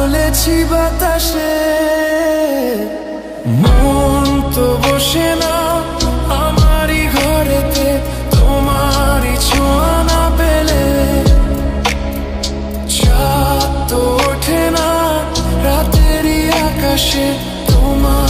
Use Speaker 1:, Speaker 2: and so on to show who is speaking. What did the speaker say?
Speaker 1: বলেছি বাতাসে, মন তো বসে না আমারই ঘরেতে তোমারই ছোঁয়া না পেলে। চাঁদ তো ওঠে না রাতেরই আকাশে তোমার